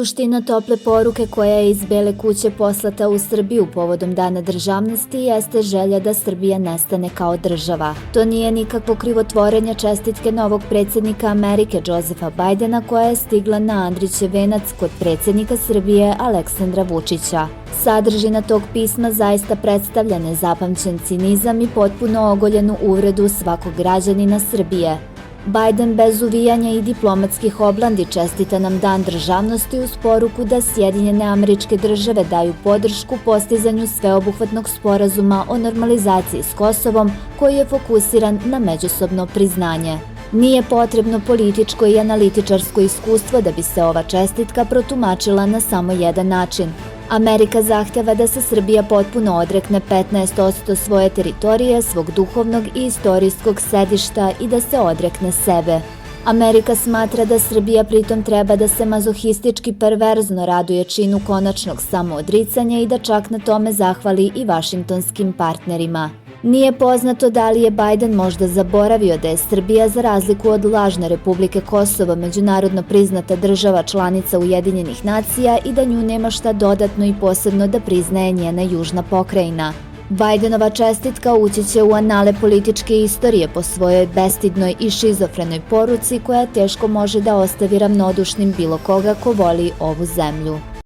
Suština tople poruke koja je iz Bele kuće poslata u Srbiju povodom Dana državnosti jeste želja da Srbija nestane kao država. To nije nikakvo krivotvorenje čestitke novog predsjednika Amerike Josefa Bajdena koja je stigla na Andrićev venac kod predsjednika Srbije Aleksandra Vučića. Sadržina tog pisma zaista predstavlja nezapamćen cinizam i potpuno ogoljenu uvredu svakog građanina Srbije. Bajden bez uvijanja i diplomatskih oblandi čestita nam Dan državnosti uz poruku da Sjedinjene Američke Države daju podršku postizanju sveobuhvatnog sporazuma o normalizaciji s Kosovom koji je fokusiran na međusobno priznanje. Nije potrebno političko i analitičarsko iskustvo da bi se ova čestitka protumačila na samo jedan način. Amerika zahteva da se Srbija potpuno odrekne 15% svoje teritorije, svog duhovnog i istorijskog sedišta i da se odrekne sebe. Amerika smatra da Srbija pritom treba da se mazohistički perverzno raduje činu konačnog samoodricanja i da čak na tome zahvali i vašingtonskim partnerima. Nije poznato da li je Bajden možda zaboravio da je Srbija za razliku od lažne Republike Kosovo međunarodno priznata država članica Ujedinjenih nacija i da nju nema šta dodatno i posebno da priznaje njena južna pokrajina. Bajdenova čestitka ući će u anale političke istorije po svojoj bestidnoj i šizofrenoj poruci koja teško može da ostavi ravnodušnim bilo koga ko voli ovu zemlju.